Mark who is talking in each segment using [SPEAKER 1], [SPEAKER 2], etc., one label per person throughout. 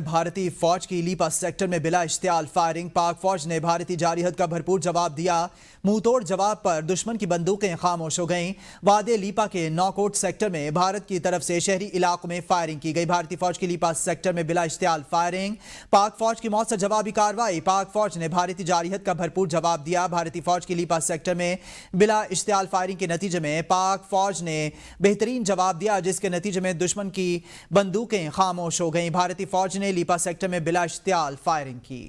[SPEAKER 1] भारतीय फौज की लीपा सेक्टर में बिला इश्तियाल फायरिंग। पाक फौज ने भारतीय जारहीत का भरपूर जवाब दिया। मुंह तोड़ जवाब पर दुश्मन की बंदूकें खामोश हो गईं। वादे लीपा के नौकोट सेक्टर में भारत की तरफ से शहरी इलाकों में फायरिंग की गई। भारतीय फौज की लीपा सेक्टर में बिला इश्तियाल फायरिंग। पाक फौज की मौत से जवाबी कार्रवाई। पाक फौज ने भारतीय जारहीत का भरपूर जवाब दिया। भारतीय फौज की लीपा सेक्टर में बिला इश्तियाल फायरिंग के नतीजे में पाक फौज ने बेहतरीन जवाब दिया, जिसके नतीजे में दुश्मन की बंदूकें खामोश हो गईं। भारतीय फौज ने लीपा सेक्टर में बिला इश्तियाल फायरिंग की।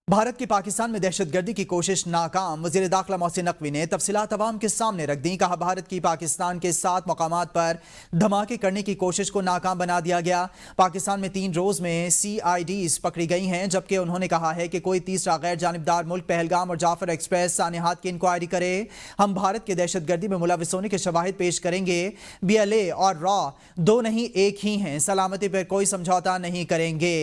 [SPEAKER 1] भारत की पाकिस्तान में दहशतगर्दी की कोशिश नाकाम। वज़ीर दाखिला मोहसिन नकवी ने तफसीलात अवाम के सामने रख दी। कहा, भारत की पाकिस्तान के 7 मकामात पर धमाके करने की कोशिश को नाकाम बना दिया गया। पाकिस्तान में 3 रोज में CIDs पकड़ी गई हैं, जबकि उन्होंने कहा है कि कोई तीसरा गैर जानिबदार मुल्क पहलगाम और जाफर एक्सप्रेस सानेहात की इंक्वायरी करे। हम भारत के दहशतगर्दी में मुलविस होने के शवाहिद पेश करेंगे। BLA और रॉ 2 नहीं, एक ही हैं। सलामती पर कोई समझौता नहीं करेंगे।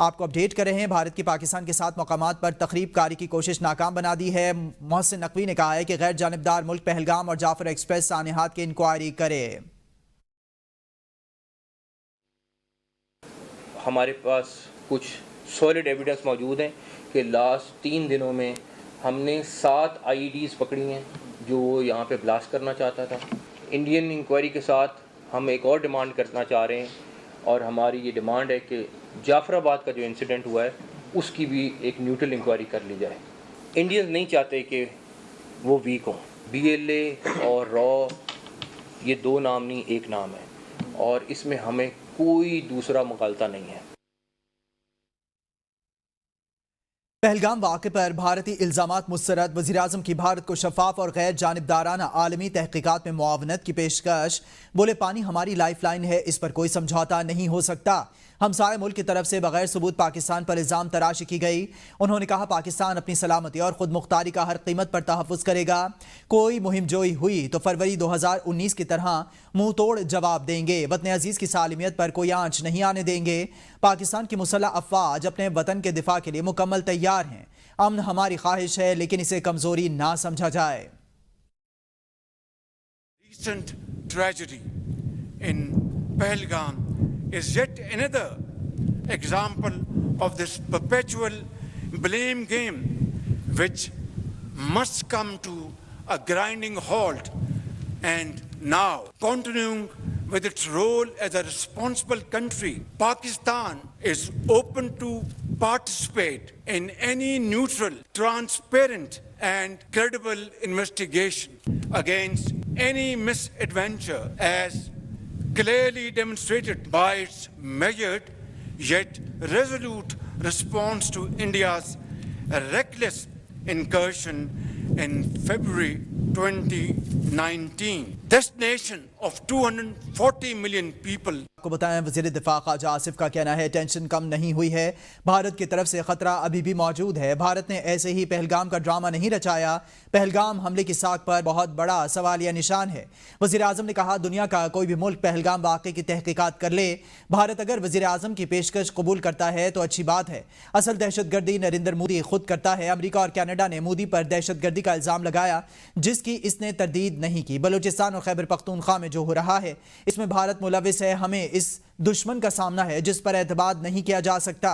[SPEAKER 1] आपको अपडेट कर रहे हैं। भारत की पाकिस्तान के 7 मकामात पर तखरीब कारी की कोशिश नाकाम बना दी है। मोहसिन नकवी ने कहा है कि गैर जानिबदार मुल्क पहलगाम और जाफर एक्सप्रेस सानेहात की इंक्वायरी करे।
[SPEAKER 2] हमारे पास कुछ सॉलिड एविडेंस मौजूद हैं कि लास्ट 3 दिनों में हमने 7 IEDs पकड़ी हैं जो यहाँ पे ब्लास्ट करना चाहता था। इंडियन इंक्वायरी के साथ हम एक और डिमांड करना चाह रहे हैं, और हमारी ये डिमांड है कि जाफराबाद का जो इंसिडेंट हुआ है उसकी भी एक न्यूट्रल इंक्वायरी कर ली जाए। इंडियंस नहीं चाहते कि वो वीक हों। BLA और रॉ ये 2 नाम नहीं, एक नाम है, और इसमें हमें कोई दूसरा मुगालता नहीं है।
[SPEAKER 1] पहलगाम वाक़े पर भारतीय इल्ज़ामात मुस्तरद। वज़ीर-ए-आज़म की भारत को शफाफ और गैर जानिबदाराना आलमी तहक़ीक़ात में मुआवनत की पेशकश। बोले, पानी हमारी लाइफ लाइन है, इस पर कोई समझौता नहीं हो सकता। हमसाय मुल्क की तरफ से बगैर सबूत पाकिस्तान पर इल्ज़ाम तराशी की गई। उन्होंने कहा, पाकिस्तान अपनी सलामती और खुद मुख्तारी का हर कीमत पर तहफ़्फ़ुज़ करेगा। कोई मुहिम जोई हुई तो फरवरी 2019 की तरह मुंह तोड़ जवाब देंगे। वतन अजीज़ की सालिमियत पर कोई आंच नहीं आने देंगे। पाकिस्तान की मुसल्लह अफ़वाज अपने वतन के दिफा के लिए मुकम्मल तैयार हैं। अमन हमारी ख्वाहिश है, लेकिन इसे कमजोरी ना समझा जाए।
[SPEAKER 3] Recent tragedy in Pahalgam is yet another example of this perpetual blame game, which must come to a grinding halt. And now, continuing with its role as a responsible country, Pakistan is open to participate in any neutral, transparent, and credible investigation against any misadventure, as clearly demonstrated by its measured yet resolute response to India's reckless incursion in February 2019. This nation of 240 million people.
[SPEAKER 1] को बताएं, वज़ीर दिफा ख्वाजा आसिफ का कहना है, tension कम नहीं हुई है। भारत की तरफ से खतरा अभी भी मौजूद है। भारत ने ऐसे ही पहलगाम का ड्रामा नहीं रचाया। पहलगाम हमले की साख पर बहुत बड़ा सवालिया निशान है। वज़ीर आज़म ने कहा, दुनिया का कोई भी मुल्क पहलगाम वाक़े की तहकीकात कर ले। भारत अगर वज़ीर आज़म की पेशकश कबूल करता है तो अच्छी बात है। असल दहशतगर्दी नरेंद्र मोदी खुद करता है। अमरीका और कनाडा ने मोदी पर दहशतगर्दी का इल्ज़ाम लगाया, जिसकी इसने तरदीद नहीं की। बलूचिस्तान और खैबर पख्तूनख्वा में जो हो रहा है, इसमें भारत मुलविस है। हमें इस दुश्मन का सामना है जिस पर एतबार नहीं किया जा सकता।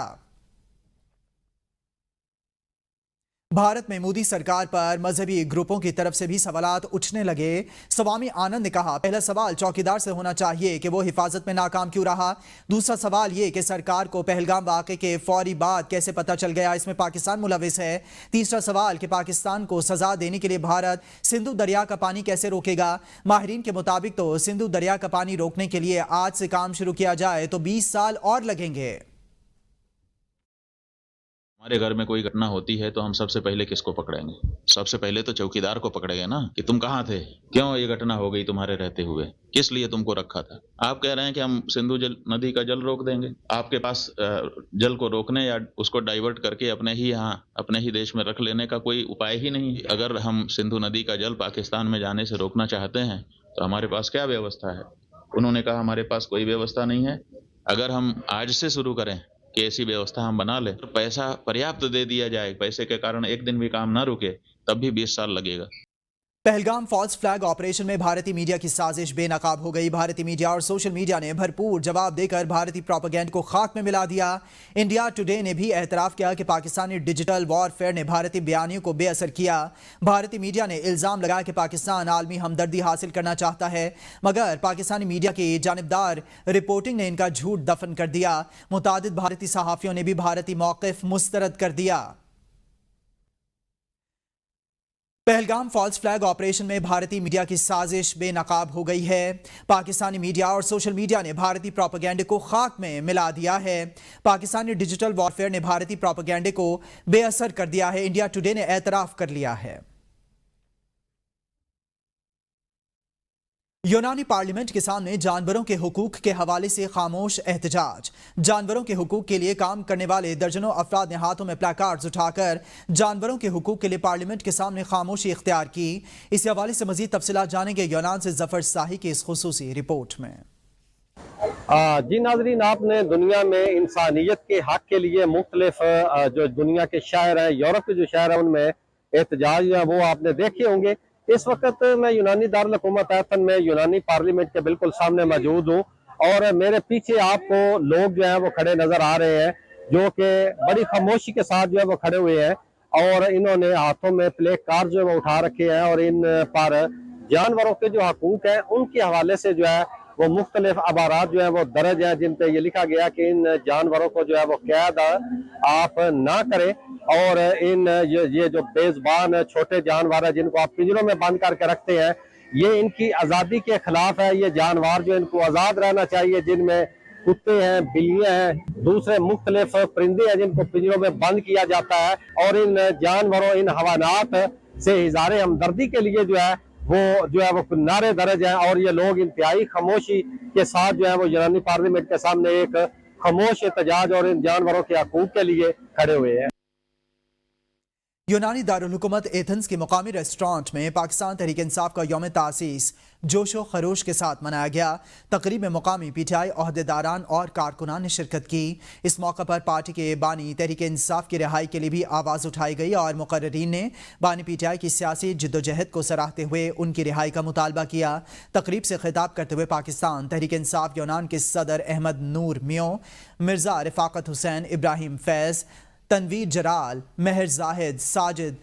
[SPEAKER 1] भारत में मोदी सरकार पर मजहबी ग्रुपों की तरफ से भी सवालात उठने लगे। स्वामी आनंद ने कहा, पहला सवाल चौकीदार से होना चाहिए कि वो हिफाजत में नाकाम क्यों रहा। दूसरा सवाल ये कि सरकार को पहलगाम वाक़े के फौरी बाद कैसे पता चल गया, इसमें पाकिस्तान मुलविस है। तीसरा सवाल कि पाकिस्तान को सजा देने के लिए भारत सिंधु दरिया का पानी कैसे रोकेगा। माहिरीन के मुताबिक तो सिंधु दरिया का पानी रोकने के लिए आज से काम शुरू किया जाए तो 20 साल और लगेंगे।
[SPEAKER 4] हमारे घर में कोई घटना होती है तो हम सबसे पहले किसको पकड़ेंगे? सबसे पहले तो चौकीदार को पकड़ेंगे ना, कि तुम कहाँ थे, क्यों ये घटना हो गई तुम्हारे रहते हुए, किस लिए तुमको रखा था। आप कह रहे हैं कि हम सिंधु नदी का जल रोक देंगे। आपके पास जल को रोकने या उसको डाइवर्ट करके अपने ही यहाँ अपने ही देश में रख लेने का कोई उपाय ही नहीं। अगर हम सिंधु नदी का जल पाकिस्तान में जाने से रोकना चाहते हैं तो हमारे पास क्या व्यवस्था है? उन्होंने कहा हमारे पास कोई व्यवस्था नहीं है। अगर हम आज से शुरू करें कि ऐसी व्यवस्था हम बना ले, पैसा पर्याप्त दे दिया जाए, पैसे के कारण एक दिन भी काम ना रुके, तब भी 20 साल लगेगा।
[SPEAKER 1] पहलगाम फॉल्स फ्लैग ऑपरेशन में भारतीय मीडिया की साजिश बेनकाब हो गई। भारतीय मीडिया और सोशल मीडिया ने भरपूर जवाब देकर भारतीय प्रोपेगेंडा को खाक में मिला दिया। इंडिया टुडे ने भी एतराफ़ किया कि पाकिस्तानी डिजिटल वॉरफेयर ने भारतीय बयानियों को बेअसर किया। भारतीय मीडिया ने इल्ज़ाम लगाया कि पाकिस्तान आलमी हमदर्दी हासिल करना चाहता है, मगर पाकिस्तानी मीडिया की जानिबदार रिपोर्टिंग ने इनका झूठ दफन कर दिया। मुतादिद भारतीय सहाफ़ियों ने भी भारतीय मौक़िफ़ मुस्तरद कर दिया। पहलगाम फॉल्स फ्लैग ऑपरेशन में भारतीय मीडिया की साजिश बेनकाब हो गई है। पाकिस्तानी मीडिया और सोशल मीडिया ने भारतीय प्रोपेगेंडा को खाक में मिला दिया है। पाकिस्तानी डिजिटल वॉरफेयर ने भारतीय प्रोपेगेंडा को बेअसर कर दिया है। इंडिया टुडे ने एतराफ़ कर लिया है। यूनानी पार्लियामेंट के सामने जानवरों के हुकूक के हवाले से खामोश एहतजाज। जानवरों के हुकूक के लिए काम करने वाले दर्जनों अफराद ने हाथों में प्लेकार्ड्स उठाकर जानवरों के हुकूक के लिए पार्लियामेंट के सामने खामोशी इख्तियार की। इस हवाले से मजीद तफसीलात जानेंगे यूनान से जफर साही की इस खुसूसी रिपोर्ट में।
[SPEAKER 5] जी नाजरीन, आपने दुनिया में इंसानियत के हक के लिए मुख्तलिफ जो दुनिया के शहर हैं, यूरोप के जो शहर हैं, उनमें एहतजाज वो आपने देखे होंगे। इस वक्त मैं यूनानी दारुल हुकूमत एथन में यूनानी पार्लियामेंट के बिल्कुल सामने मौजूद हूँ और मेरे पीछे आपको लोग जो हैं वो खड़े नजर आ रहे हैं, जो कि बड़ी खामोशी के साथ जो है वो खड़े हुए हैं और इन्होंने हाथों में प्ले कार्ड जो है वो उठा रखे हैं और इन पर जानवरों के जो हकूक हैं उनके हवाले से जो है वो मुख्तलिफ अबारात जो है वो दर्ज है, जिन पे ये लिखा गया कि इन जानवरों को जो है वो कैद आप ना करें और इन ये जो बेज़बान छोटे जानवर है जिनको आप पिंजरों में बंद करके रखते हैं, ये इनकी आज़ादी के खिलाफ है। ये जानवर जो इनको आज़ाद रहना चाहिए, जिनमें कुत्ते हैं, बिल्लियां हैं, दूसरे मुख्तलिफ परिंदे हैं जिनको पिंजरों में बंद किया जाता है और इन जानवरों, इन हवानात से इज़हार हमदर्दी के लिए जो है वो नारे दर्ज हैं और ये लोग इंतहाई खामोशी के साथ जो है वो यूनानी पार्लियामेंट के सामने एक खामोश एहतजाज और इन जानवरों के हकूक के लिए खड़े हुए हैं।
[SPEAKER 1] यूनानी दारुल हुकूमत एथेंस के मुकामी रेस्टोरेंट में पाकिस्तान तहरीक इंसाफ का यौम तासीस जोशो खरोश के साथ मनाया गया। तकरीब में मुकामी पीटीआई ओहदेदारान और कारकुनान ने शिरकत की। इस मौके पर पार्टी के बानी तहरीक इंसाफ की रिहाई के लिए भी आवाज़ उठाई गई और मुकर्रीन ने बानी पीटीआई की सियासी जिद्दोजहद को सराहते हुए उनकी रिहाई का मुतालबा किया। तकरीब से खिताब करते हुए पाकिस्तान तहरीक इंसाफ यूनान के सदर अहमद नूर मियो, मिर्ज़ा रफ़ाकत हुसैन, इब्राहिम फैज़, तनवीर जराल, महर जाहिद, साजिद,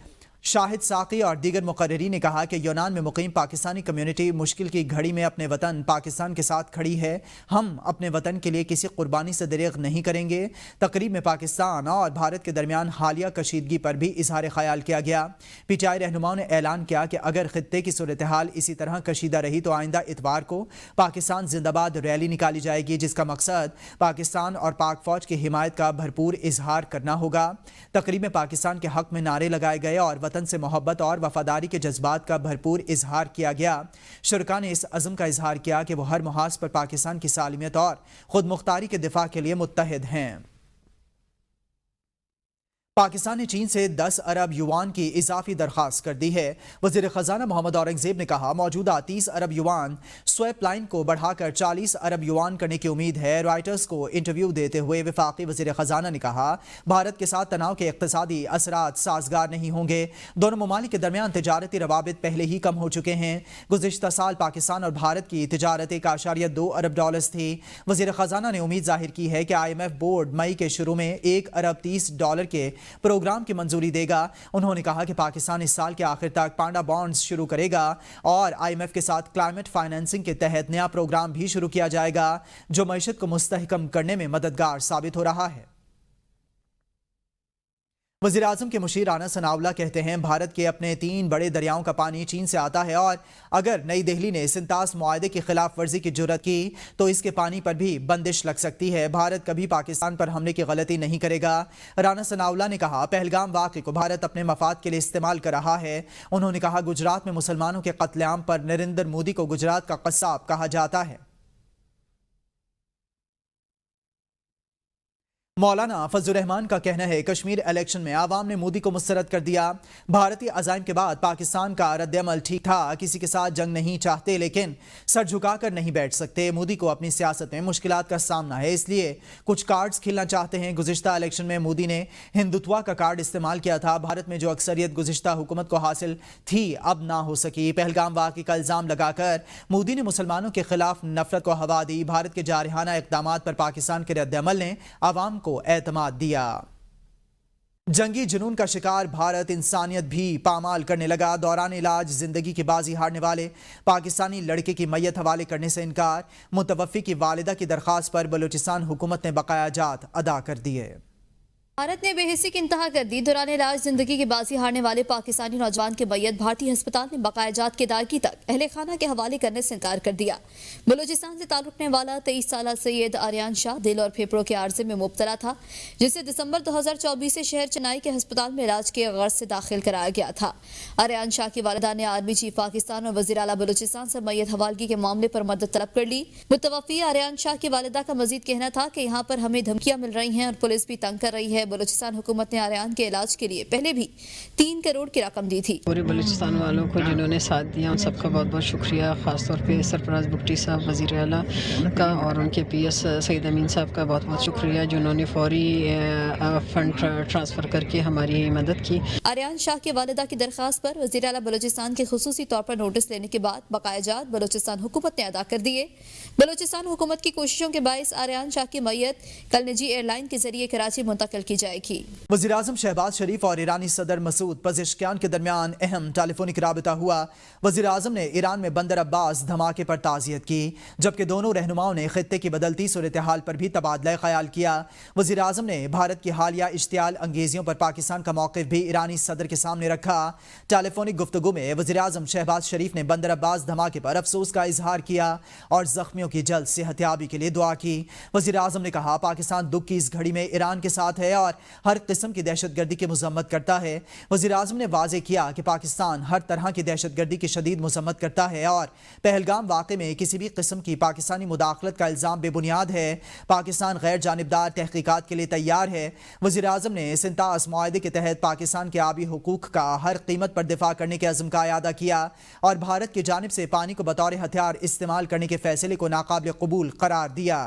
[SPEAKER 1] शाहिद साकी और दीगर मुकर्रीन ने कहा कि यूनान में मुकीम पाकिस्तानी कम्युनिटी मुश्किल की घड़ी में अपने वतन पाकिस्तान के साथ खड़ी है। हम अपने वतन के लिए किसी कुर्बानी से दरेग नहीं करेंगे। तकरीब में पाकिस्तान और भारत के दरमियान हालिया कशीदगी पर भी इजहार ख्याल किया गया। पीटीआई रहनुमाओं ने ऐलान किया कि अगर खित्ते की सूरत हाल इसी तरह कशीदा रही तो आइंदा इतवार को पाकिस्तान जिंदाबाद रैली निकाली जाएगी, जिसका मकसद पाकिस्तान और पाक फौज की हिमायत का भरपूर इजहार करना होगा। तकरीब में पाकिस्तान के हक में नारे लगाए गए और वतन से मोहब्बत और वफादारी के जज्बात का भरपूर इजहार किया गया। शुरका ने इस अज़म का इजहार किया कि वो हर मुहाज पर पाकिस्तान की सालिमियत और खुद मुख्तारी के दिफा के लिए मुत्तहिद हैं। पाकिस्तान ने चीन से 10 अरब युआन की इजाफी दरख्वास्त कर दी है। वज़ीर ख़जाना मोहम्मद औरंगज़ेब ने कहा मौजूदा 30 अरब युआन स्वैप लाइन को बढ़ाकर 40 अरब युआन करने की उम्मीद है। रॉयटर्स को इंटरव्यू देते हुए वफाकी वज़ीर ख़जाना ने कहा भारत के साथ तनाव के इक़्तिसादी असरात साजगार नहीं होंगे। दोनों ममालिक के दरमियान तिजारती रवाबित पहले ही कम हो चुके हैं। गुज़िश्ता साल पाकिस्तान और भारत की तिजारत 1.2 अरब डॉलर्स थी। वज़ीर ख़जाना ने उम्मीद जाहिर की है कि IMF बोर्ड मई के शुरू में 1 अरब 30 डॉलर के प्रोग्राम की मंजूरी देगा। उन्होंने कहा कि पाकिस्तान इस साल के आखिर तक पांडा बॉन्ड्स शुरू करेगा और IMF के साथ क्लाइमेट फाइनेंसिंग के तहत नया प्रोग्राम भी शुरू किया जाएगा, जो मईशत को मुस्तहकम करने में मददगार साबित हो रहा है। वज़ीर आज़म के मुशीर राना सनाउल्लाह कहते हैं भारत के अपने 3 बड़े दरियाओं का पानी चीन से आता है और अगर नई दिल्ली ने सिंतास मुआहदे की खिलाफ वर्जी की जुर्रत की तो इसके पानी पर भी बंदिश लग सकती है। भारत कभी पाकिस्तान पर हमले की गलती नहीं करेगा। राना सनाउल्लाह ने कहा पहलगाम वाक़े को भारत अपने मफाद के लिए इस्तेमाल कर रहा है। उन्होंने कहा गुजरात में मुसलमानों के कत्लेआम पर नरेंद्र मोदी को गुजरात का कस्साब कहा जाता है। मौलाना फजल रहमान का कहना है कश्मीर इलेक्शन में आवाम ने मोदी को मुस्तरद कर दिया। भारतीय अज़ाइम के बाद पाकिस्तान का रद्द-ए-अमल ठीक था, किसी के साथ जंग नहीं चाहते लेकिन सर झुकाकर नहीं बैठ सकते। मोदी को अपनी सियासत में मुश्किलात का सामना है, इसलिए कुछ कार्ड्स खेलना चाहते हैं। गुज़िश्ता इलेक्शन में मोदी ने हिंदुत्व का कार्ड इस्तेमाल किया था। भारत में जो अक्सरियत गुज़िश्ता हुकूमत को हासिल थी अब ना हो सकी। पहलगाम वाक़े का इल्ज़ाम लगाकर मोदी ने मुसलमानों के खिलाफ नफरत को हवा दी। भारत के जारहाना इक़दामात पर पाकिस्तान के रद्द-ए-अमल ने आवाम को एतमाद दिया। जंगी जुनून का शिकार भारत इंसानियत भी पामाल करने लगा। दौरान इलाज जिंदगी की बाजी हारने वाले पाकिस्तानी लड़के की मैयत हवाले करने से इनकार। मुतवफ़्फ़ी की वालिदा की दरख्वास्त पर बलूचिस्तान हुकूमत ने बकाया जात अदा कर दिए।
[SPEAKER 6] भारत ने बेहिसी की इंतहा कर दी। दौरान इलाज जिंदगी की बाजी हारने वाले पाकिस्तानी नौजवान की मैयत भारतीय अस्पताल में बकाया जात की अदायगी तक अहले खाना के हवाले करने से इनकार कर दिया। बलूचिस्तान से ताल्लुक रखने वाला 23 साल सैयद आर्यान शाह दिल और फेफड़ों के आर्जे में मुब्तला था, जिसे दिसंबर 2024 से शहर चेन्नई के अस्पताल में इलाज के गर्ज से दाखिल कराया गया था। आर्यान शाह की वालिदा ने आर्मी चीफ पाकिस्तान और वज़ीर आला बलूचिस्तान से मैयत हवालगी के मामले पर मदद तलब कर ली। मुतवफ़्फ़ी आर्यान शाह की वालिदा का मजीद कहना था कि यहाँ पर हमें धमकियां मिल रही हैं और पुलिस भी तंग कर रही है। बलूचिस्तान हुकूमत ने आर्यान के इलाज के लिए पहले भी 3 करोड़ की रकम दी थी।
[SPEAKER 7] पूरे बलूचिस्तान वालों को जिन्होंने साथ दिया उन सबका बहुत बहुत शुक्रिया। खासतौर पे सरफराज बुगटी साहब वज़ीर आला का और उनके PS सईद अमीन साहब का बहुत बहुत शुक्रिया जिन्होंने फौरी फंड ट्रांसफ़र करके हमारी मदद की।
[SPEAKER 6] आर्यान शाह की वालिदा की दरख्वास्त पर वज़ीर आला बलूचिस्तान के खुसूसी तौर पर नोटिस लेने के बाद बकाया जात बलूचिस्तान हुकूमत ने अदा कर दिए। बलूचिस्तान हुकूमत की कोशिशों के बायस आर्यान शाह की मैयत कल निजी एयरलाइन के जरिए कराची मुंतकिल की जाएगी।
[SPEAKER 1] वज़ीर-ए-आज़म शहबाज शरीफ और ईरानी सदर मसूद पज़ेश्कियान के दरमियान अहम टेलीफोनिक राबता हुआ। वज़ीर-ए-आज़म ने ईरान में बंदर अब्बास धमाके पर ताज़ियत की, जबकि दोनों रहनुमाओं ने खित्ते की बदलती सूरत-ए-हाल पर भी तबादला ख्याल किया। वज़ीर-ए-आज़म ने भारत की हालिया इश्तियाल अंगेजियों पर पाकिस्तान का मौक़िफ़ भी ईरानी सदर के सामने रखा। टेलीफोनिक गुफ्तगू में वज़ीर-ए-आज़म शहबाज शरीफ ने बंदर अब्बास धमाके पर अफसोस का इजहार किया और ज़ख्मियों की जल्द सेहतयाबी के लिए दुआ की। वज़ीर-ए-आज़म ने कहा पाकिस्तान दुख की इस घड़ी में ईरान के साथ है और हर किस्म की दहशतगर्दी की मज़म्मत करता है। वज़ीर-ए-आज़म ने वाज़ेह किया कि पाकिस्तान हर तरह की दहशतगर्दी की शदीद मज़म्मत करता है और पहलगाम वाक़े में किसी भी किस्म की पाकिस्तानी मुदाखलत का इल्ज़ाम बेबुनियाद है। पाकिस्तान गैर जानिबदार तहक़ीक़ात के लिए तैयार है। वज़ीर-ए-आज़म ने सिंतास मुआहदे के तहत पाकिस्तान के आबी हुकूक का हर कीमत पर दिफा करने के अज़्म का इयादा किया और भारत की जानिब से पानी को बतौर हथियार इस्तेमाल करने के फैसले को नाकाबिल कबूल करार दिया।